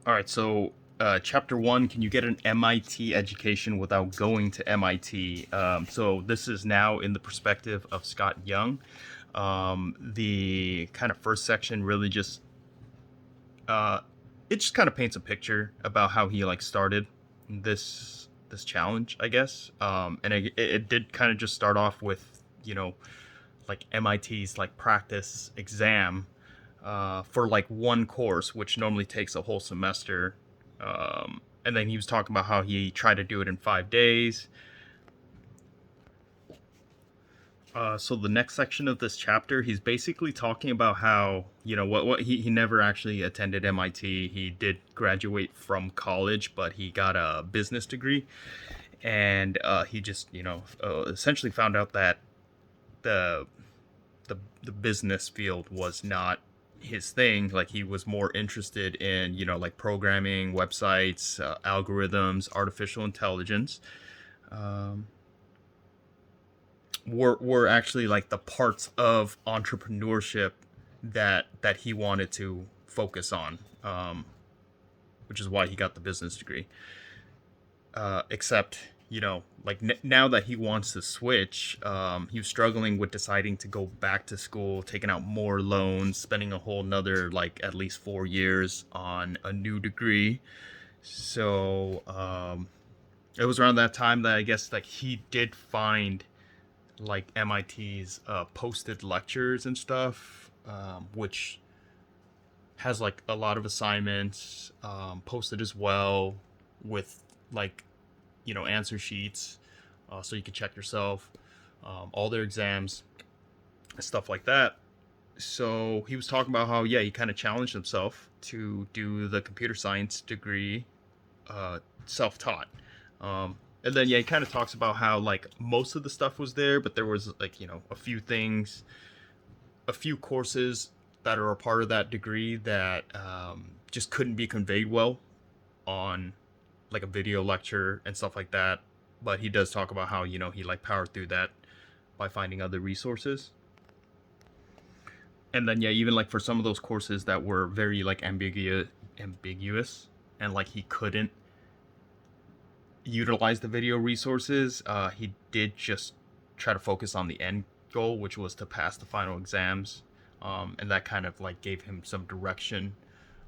All right, so chapter one, can you get an MIT education without going to MIT? So this is now in the perspective of Scott Young. The kind of first section really just uh, it just kind of paints a picture about how he like started this challenge, I guess. And it did kind of just start off with like MIT's like practice exam for like one course, which normally takes a whole semester. And then he was talking about how he tried to do it in 5 days. So the next section of this chapter, he's basically talking about how what he never actually attended MIT. He did graduate from college, but he got a business degree, and he just essentially found out that the the business field was not his thing. Like he was more interested in like programming, websites, algorithms, artificial intelligence. Um, were actually like the parts of entrepreneurship that he wanted to focus on, which is why he got the business degree. Except like now that he wants to switch, he was struggling with deciding to go back to school, taking out more loans, spending a whole nother like at least 4 years on a new degree. So it was around that time that I guess like he did find like MIT's posted lectures and stuff, which has like a lot of assignments posted as well with like answer sheets, so you can check yourself, all their exams, stuff like that. So he was talking about how he kind of challenged himself to do the computer science degree, self-taught. And then he kind of talks about how like most of the stuff was there, but there was like a few things, a few courses that are a part of that degree that just couldn't be conveyed well on like a video lecture and stuff like that. But he does talk about how he like powered through that by finding other resources. And then even like for some of those courses that were very like ambiguous, and like he couldn't utilize the video resources, he did just try to focus on the end goal, which was to pass the final exams. And that kind of like gave him some direction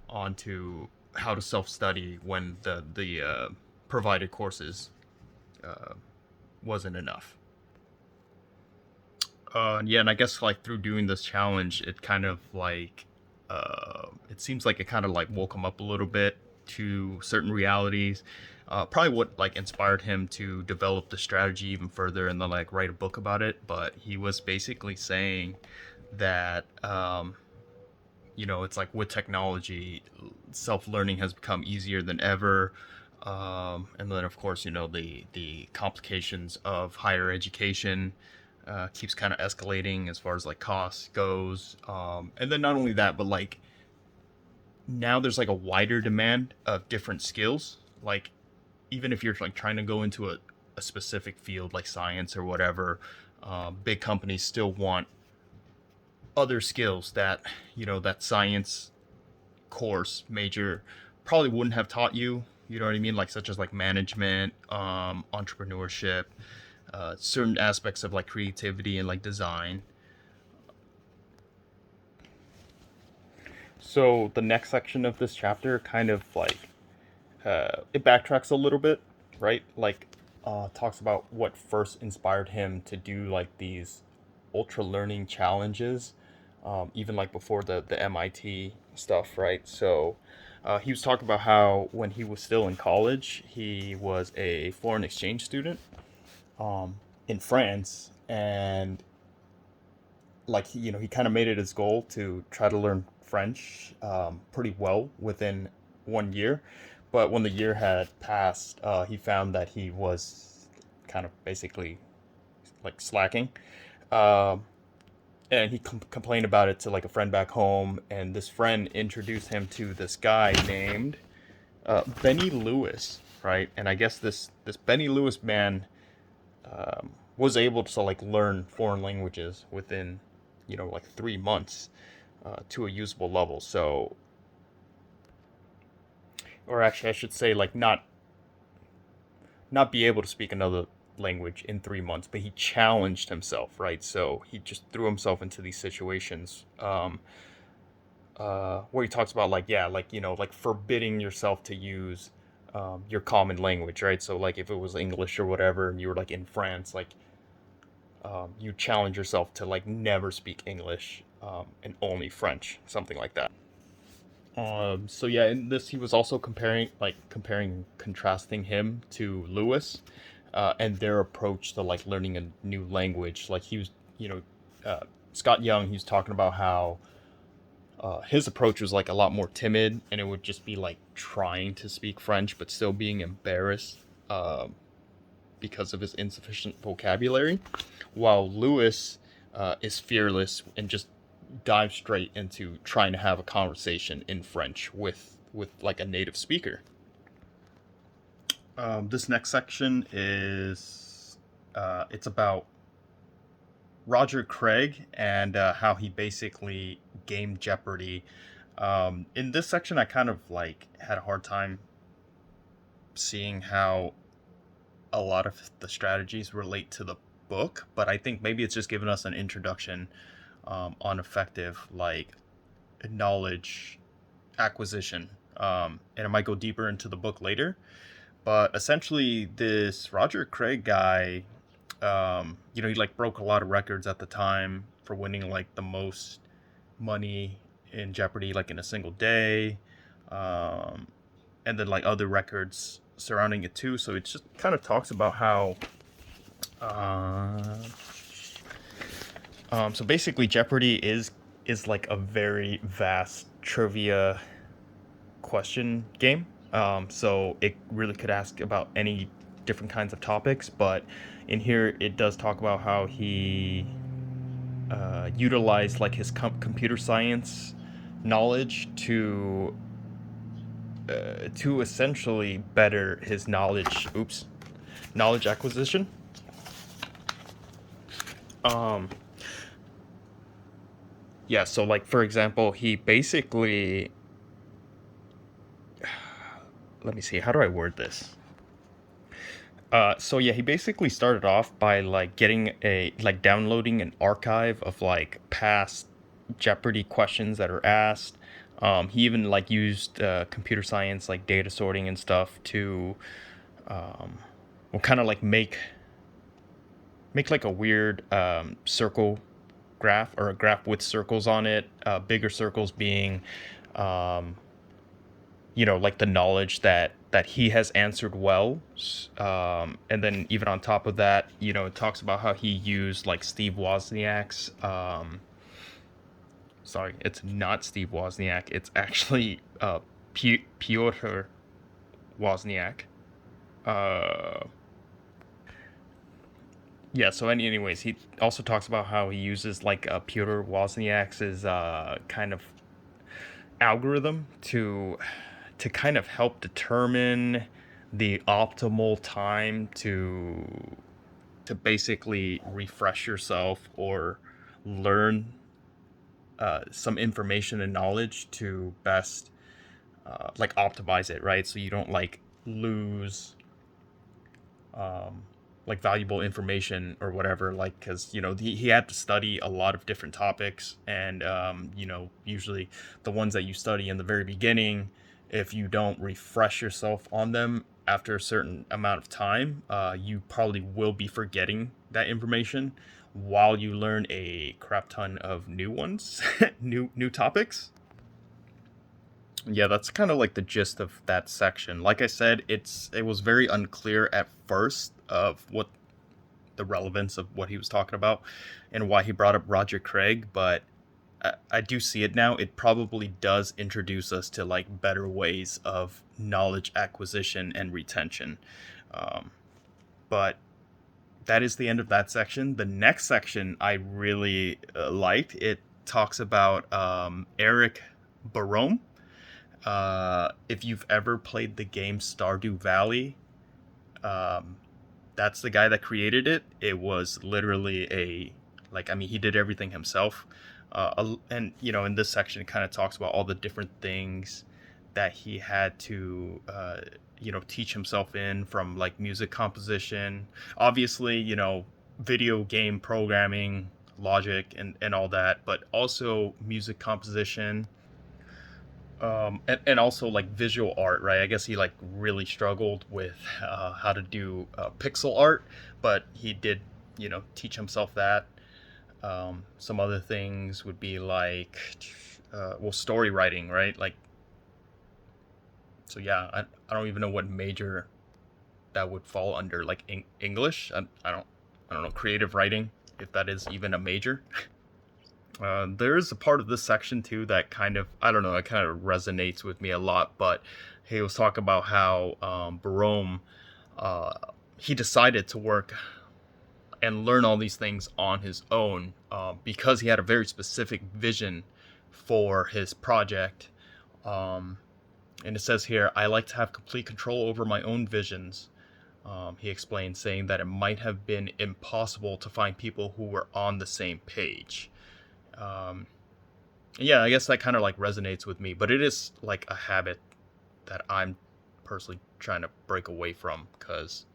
onto how to self-study when the provided courses uh, wasn't enough. And I guess like through doing this challenge, it kind of like it seems like it kind of like woke him up a little bit to certain realities. Probably what like inspired him to develop the strategy even further and then like write a book about it. But he was basically saying that it's like with technology, self-learning has become easier than ever. And then of course the complications of higher education keeps kind of escalating as far as like costs goes. And then not only that, but like now there's like a wider demand of different skills. Like even if you're like trying to go into a specific field like science or whatever, big companies still want other skills that that science course major probably wouldn't have taught you. You know what I mean? Like such as like management, entrepreneurship, certain aspects of like creativity and like design. So the next section of this chapter kind of like it backtracks a little bit, right? Like talks about what first inspired him to do like these ultra learning challenges, even like before the MIT stuff, right? So he was talking about how when he was still in college, he was a foreign exchange student in France, and like he kind of made it his goal to try to learn French pretty well within 1 year. But when the year had passed, he found that he was kind of basically like slacking. Um, and he complained about it to like a friend back home, and this friend introduced him to this guy named Benny Lewis, right? And I guess this Benny Lewis man was able to like learn foreign languages within like 3 months to a usable level. So or actually I should say like not be able to speak another language in 3 months, but he challenged himself, right? So he just threw himself into these situations, where he talks about like, yeah, like, like forbidding yourself to use your common language, right? So like if it was English or whatever, and you were like in France, like you challenge yourself to like never speak English, and only French, something like that. So yeah, in this he was also contrasting him to Lewis, and their approach to like learning a new language. Like he was, uh, Scott Young. He was talking about how his approach was like a lot more timid, and it would just be like trying to speak French but still being embarrassed because of his insufficient vocabulary, while Lewis is fearless and just dives straight into trying to have a conversation in French with like a native speaker. This next section is it's about Roger Craig and how he basically gamed Jeopardy. In this section, I kind of like had a hard time seeing how a lot of the strategies relate to the book, but I think maybe it's just giving us an introduction on effective like knowledge acquisition, and it might go deeper into the book later. But essentially, this Roger Craig guy, he like broke a lot of records at the time for winning like the most money in Jeopardy, like in a single day, um, and then like other records surrounding it too. So it just kind of talks about how, uh, so basically Jeopardy is like a very vast trivia question game. So it really could ask about any different kinds of topics, but in here it does talk about how he utilized like his computer science knowledge to essentially better his knowledge acquisition. Um, yeah, so like for example, he basically, let me see, how do I word this? So yeah, he basically started off by like downloading an archive of like past Jeopardy questions that are asked. He even like used computer science like data sorting and stuff to, well, kind of like make like a weird circle graph, or a graph with circles on it. Bigger circles being, um, like the knowledge that he has answered well. And then even on top of that, it talks about how he used like Steve Wozniak's. Sorry, it's not Steve Wozniak. It's actually Piotr Wozniak. Uh, yeah. So anyways, he also talks about how he uses like Piotr Wozniak's kind of algorithm to kind of help determine the optimal time to basically refresh yourself or learn some information and knowledge to best like optimize it, right? So you don't like lose um, like valuable information or whatever, like because he had to study a lot of different topics, and usually the ones that you study in the very beginning, if you don't refresh yourself on them after a certain amount of time, you probably will be forgetting that information while you learn a crap ton of new ones, new topics. Yeah, that's kind of like the gist of that section. Like I said, it was very unclear at first of what the relevance of what he was talking about and why he brought up Roger Craig, but I do see it now. It probably does introduce us to like better ways of knowledge acquisition and retention. Um, but that is the end of that section. The next section I really liked. It talks about Eric Barome. If you've ever played the game Stardew Valley, um, that's the guy that created it. It was literally he did everything himself. And in this section, it kind of talks about all the different things that he had to teach himself in, from like music composition, obviously, video game programming, logic, and all that, but also music composition, and also like visual art, right? I guess he like really struggled with how to do pixel art, but he did, teach himself that. Some other things would be like, story writing, right? Like, so yeah, I don't even know what major that would fall under, like English. I don't know, creative writing, if that is even a major. There is a part of this section too that kind of, I don't know, it kind of resonates with me a lot. But he was talking about how Barome, uh, he decided to work and learn all these things on his own, because he had a very specific vision for his project. Um, and it says here, I like to have complete control over my own visions. He explained, saying that it might have been impossible to find people who were on the same page. Um, yeah, I guess that kind of like resonates with me, but it is like a habit that I'm personally trying to break away from, because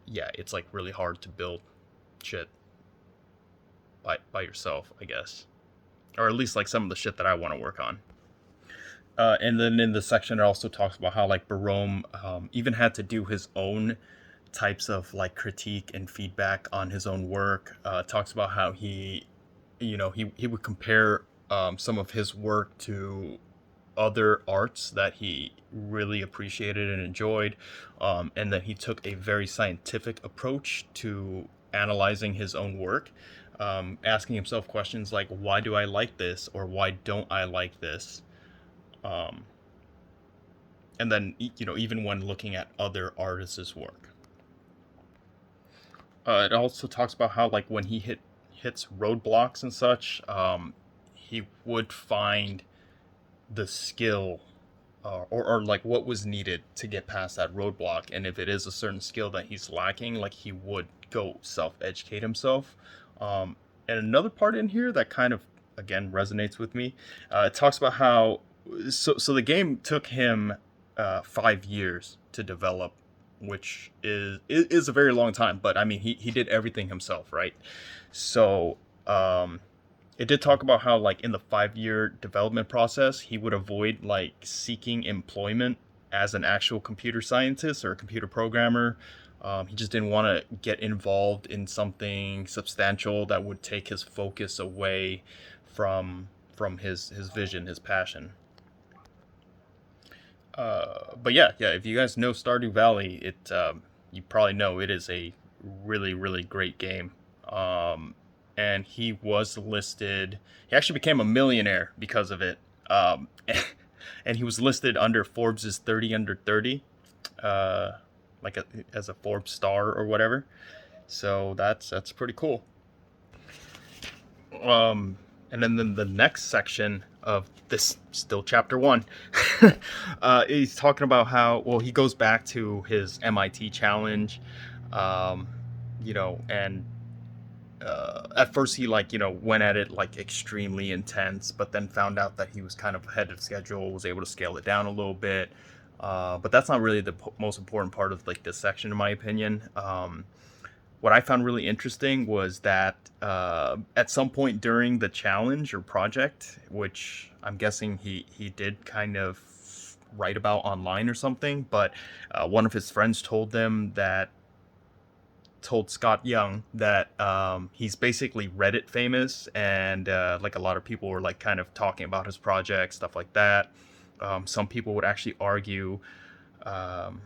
yeah, it's like really hard to build shit by yourself, I guess, or at least like some of the shit that I want to work on. And then in the section, it also talks about how like Barome even had to do his own types of like critique and feedback on his own work. Talks about how he would compare some of his work to other arts that he really appreciated and enjoyed, and that he took a very scientific approach to analyzing his own work, asking himself questions like, why do I like this, or why don't I like this? Um, and then, even when looking at other artists' work. It also talks about how like when he hits roadblocks and such, he would find the skill, or like what was needed to get past that roadblock, and if it is a certain skill that he's lacking, like he would go self-educate himself. And another part in here that kind of again resonates with me, it talks about how, so the game took him 5 years to develop, which is a very long time, but I mean he did everything himself, right? So it did talk about how like in the 5 year development process, he would avoid like seeking employment as an actual computer scientist or a computer programmer. He just didn't want to get involved in something substantial that would take his focus away from his vision, his passion. But yeah, if you guys know Stardew Valley, you probably know it is a really really great game. And he was listed. He actually became a millionaire because of it. And he was listed under Forbes's 30 under 30, uh, as a Forbes star or whatever. So that's pretty cool. Um, and then the next section of this, still chapter one, he's talking about how, well, he goes back to his MIT challenge, um, and at first he like went at it like extremely intense, but then found out that he was kind of ahead of schedule, was able to scale it down a little bit. But that's not really the most important part of like this section, in my opinion. What I found really interesting was that at some point during the challenge or project, which I'm guessing he did kind of write about online or something, but one of his friends told Scott Young that he's basically Reddit famous, and like a lot of people were like kind of talking about his project, stuff like that. Some people would actually argue, um,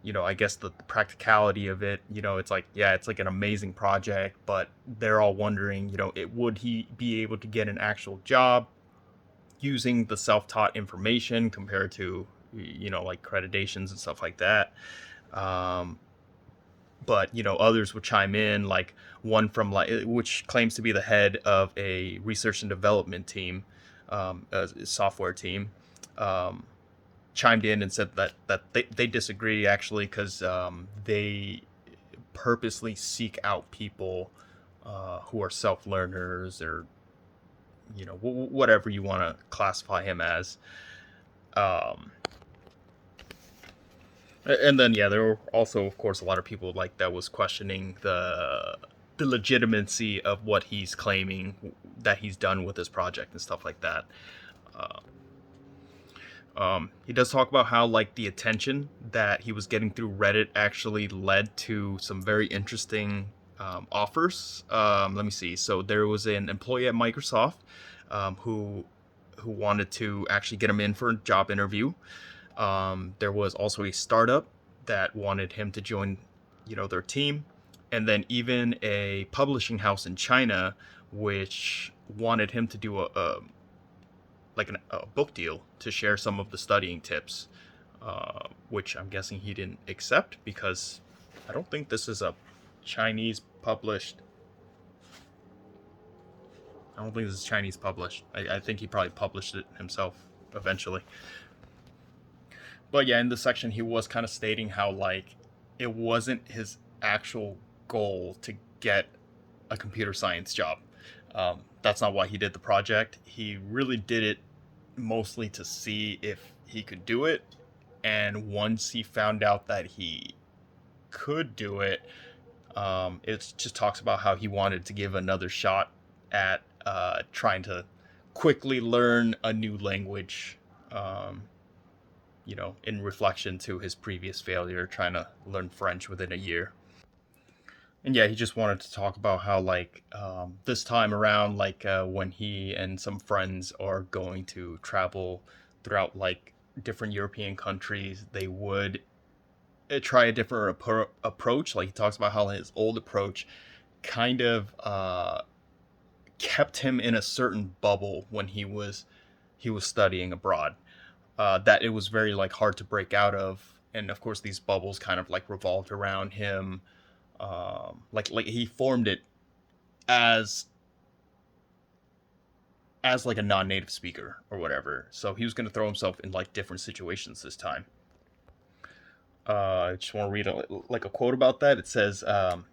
I guess the practicality of it. It's like, yeah, it's like an amazing project, but they're all wondering, would he be able to get an actual job using the self-taught information compared to, like accreditations and stuff like that. Um, but others would chime in, like one from like, which claims to be the head of a research and development team, a software team, um, chimed in and said that they disagree, actually, because they purposely seek out people who are self-learners, or whatever you want to classify him as. Um, and then yeah, there were also, of course, a lot of people like that was questioning the legitimacy of what he's claiming that he's done with this project and stuff like that. Uh, he does talk about how like the attention that he was getting through Reddit actually led to some very interesting offers. Let me see. So there was an employee at Microsoft who wanted to actually get him in for a job interview. There was also a startup that wanted him to join, their team, and then even a publishing house in China, which wanted him to do a book deal to share some of the studying tips, which I'm guessing he didn't accept because I don't think this is a Chinese published. I don't think this is Chinese published. I think he probably published it himself eventually. But yeah, in this section, he was kind of stating how like it wasn't his actual goal to get a computer science job. That's not why he did the project. He really did it mostly to see if he could do it. And once he found out that he could do it, it just talks about how he wanted to give another shot at trying to quickly learn a new language, in reflection to his previous failure trying to learn French within a year. And yeah, he just wanted to talk about how like this time around, like when he and some friends are going to travel throughout like different European countries, they would try a different approach. Like he talks about how his old approach kind of kept him in a certain bubble when he was studying abroad. That it was very like hard to break out of, and of course these bubbles kind of like revolved around him. Like he formed it as like a non-native speaker or whatever. So he was going to throw himself in like different situations this time. I just want to read like a quote about that. It says, I'm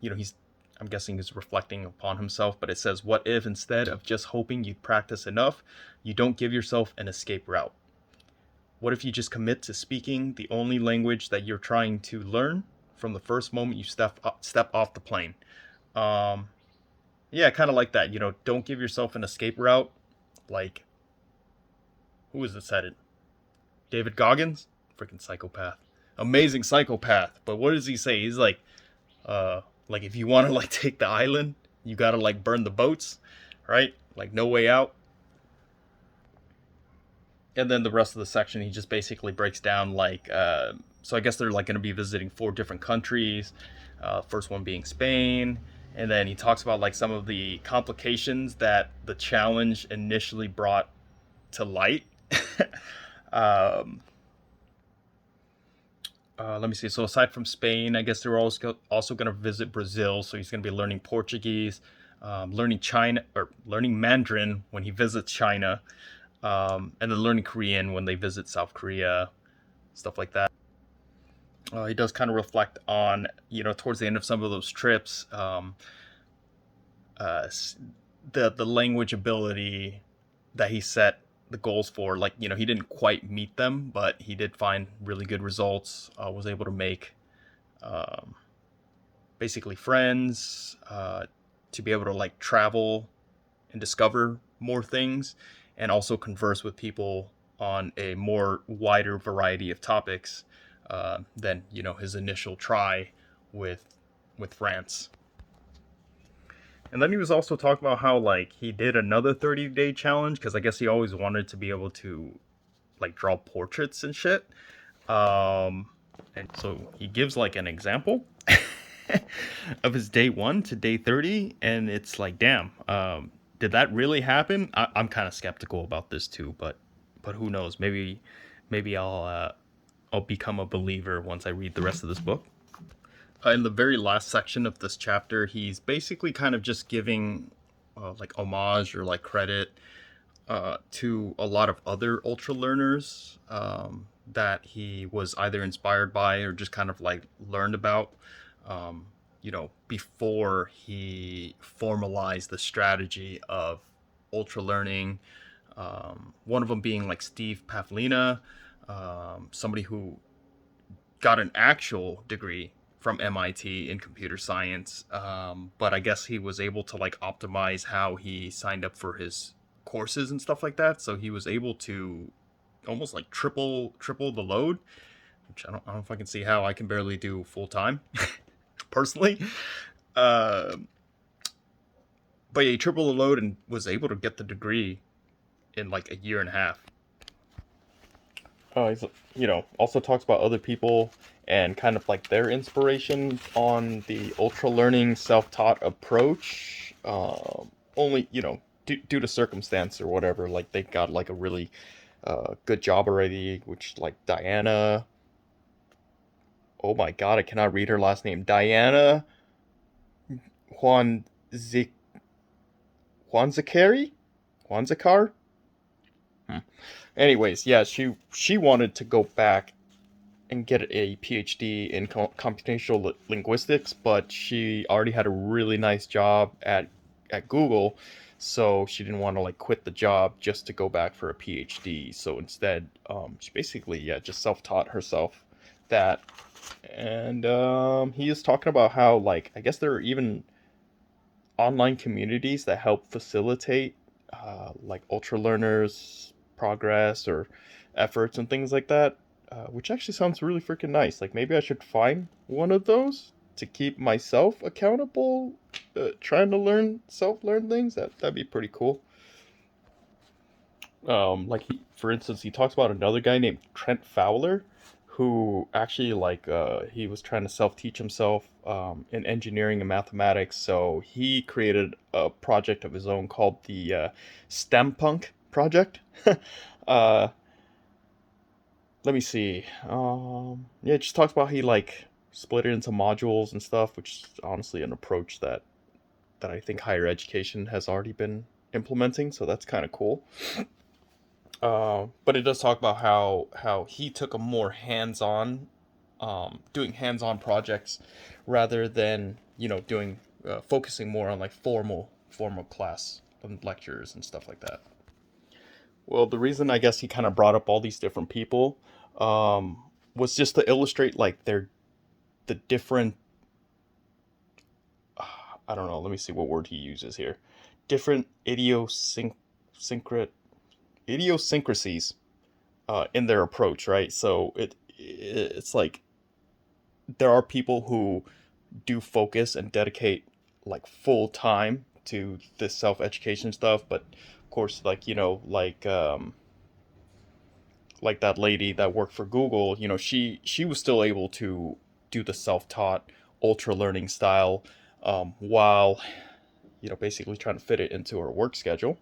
guessing he's reflecting upon himself, but it says, "What if instead of just hoping you'd practice enough, you don't give yourself an escape route? What if you just commit to speaking the only language that you're trying to learn from the first moment you step off the plane?" Yeah, kind of like that. Don't give yourself an escape route. Like, who is it said it? David Goggins, freaking psychopath, amazing psychopath. But what does he say? He's like if you want to like take the island, you gotta like burn the boats, right? Like no way out. And then the rest of the section, he just basically breaks down like so I guess they're like going to be visiting 4 different countries, first one being Spain, and then he talks about like some of the complications that the challenge initially brought to light. um, Let me see. So aside from Spain, I guess they're also going to visit Brazil. So he's going to be learning Portuguese, learning learning Mandarin when he visits China, and then learning Korean when they visit South Korea, stuff like that. He does kind of reflect on, towards the end of some of those trips, the language ability that he set the goals for. Like, he didn't quite meet them, but he did find really good results. Was able to make basically friends, to be able to like travel and discover more things, and also converse with people on a more wider variety of topics than his initial try with France. And then he was also talking about how like he did another 30-day challenge because I guess he always wanted to be able to like draw portraits and shit. And so he gives like an example of his day 1 to day 30, and it's like, damn, did that really happen? I'm kind of skeptical about this too, but who knows? Maybe I'll become a believer once I read the rest of this book. In the very last section of this chapter, he's basically kind of just giving like homage or like credit to a lot of other ultra learners that he was either inspired by or just kind of like learned about, before he formalized the strategy of ultra learning. One of them being like Steve Pavlina, somebody who got an actual degree from MIT in computer science, but I guess he was able to like optimize how he signed up for his courses and stuff like that. So he was able to almost like triple the load, which I don't know if I can see how. I can barely do full time personally. Uh, but yeah, he tripled the load and was able to get the degree in like a year and a half. He's, also talks about other people and kind of like their inspiration on the ultra learning self-taught approach. Only, due to circumstance or whatever, like they got like a really good job already, which like Diana. Oh my God, I cannot read her last name. Diana Juan Zik Juanzakari? Juanzakar? Hmm. Anyways, yeah, she wanted to go back and get a PhD in computational linguistics, but she already had a really nice job at Google, so she didn't want to like quit the job just to go back for a PhD. So instead, she basically just self-taught herself that. And he is talking about how like I guess there are even online communities that help facilitate like ultra learners progress or efforts and things like that, which actually sounds really freaking nice. Like maybe I should find one of those to keep myself accountable, trying to learn things. That'd be pretty cool. Like for instance, he talks about another guy named Trent Fowler, who actually like he was trying to self teach himself in engineering and mathematics. So he created a project of his own called the STEMpunk project. uh, Let me see. Yeah, it just talks about he like split it into modules and stuff, which is honestly an approach that I think higher education has already been implementing. So that's kind of cool. But it does talk about how he took a more hands-on, doing hands-on projects rather than doing focusing more on like formal class and lectures and stuff like that. Well, the reason I guess he kind of brought up all these different people was just to illustrate like the different. I don't know. Let me see what word he uses here. Different idiosyncrasies in their approach, right? So it's like there are people who do focus and dedicate like full time to this self education stuff, but of course, like like that lady that worked for Google, she was still able to do the self taught ultra learning style while basically trying to fit it into her work schedule.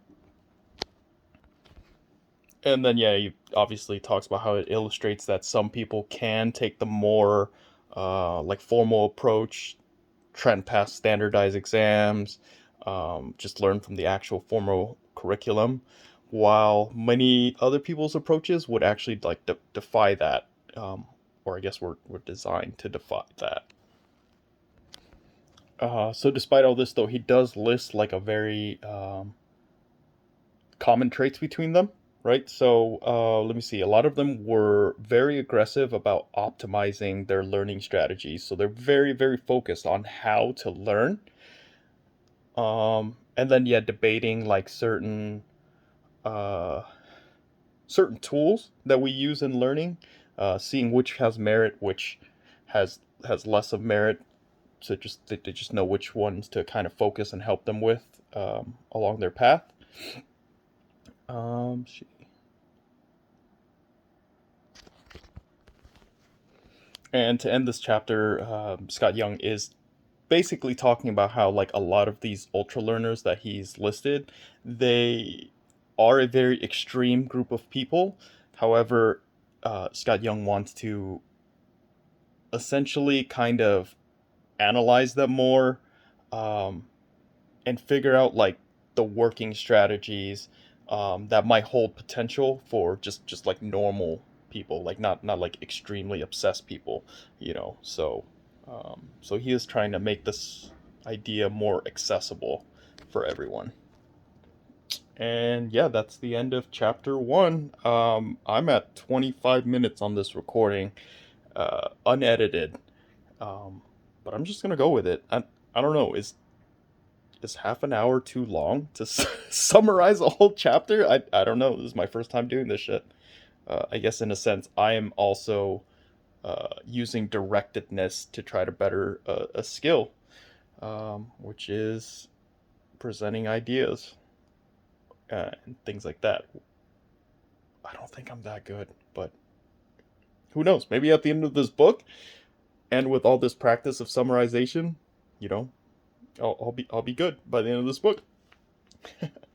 And then yeah, he obviously talks about how it illustrates that some people can take the more like formal approach, try and pass standardized exams, just learn from the actual formal curriculum, while many other people's approaches would actually like defy that, or I guess we're designed to defy that. So despite all this, though, he does list like a very common traits between them, right? So let me see. A lot of them were very aggressive about optimizing their learning strategies. So they're very, very focused on how to learn. And then yeah, debating like uh, certain tools that we use in learning, seeing which has merit, which has less of merit. So just they just know which ones to kind of focus and help them with along their path. Um, And to end this chapter, Scott Young is basically talking about how like a lot of these ultra learners that he's listed, they are a very extreme group of people. However, Scott Young wants to essentially kind of analyze them more, um, and figure out like the working strategies that might hold potential for just like normal people, like not like extremely obsessed people, so he is trying to make this idea more accessible for everyone. And yeah, that's the end of chapter one. I'm at 25 minutes on this recording, unedited. Um, but I'm just gonna go with it. I don't know. Is half an hour too long to summarize a whole chapter? I don't know. This is my first time doing this shit. I guess in a sense, I am also using directedness to try to better a skill, which is presenting ideas and things like that. I don't think I'm that good, but who knows? Maybe at the end of this book, and with all this practice of summarization, you know, I'll be good by the end of this book.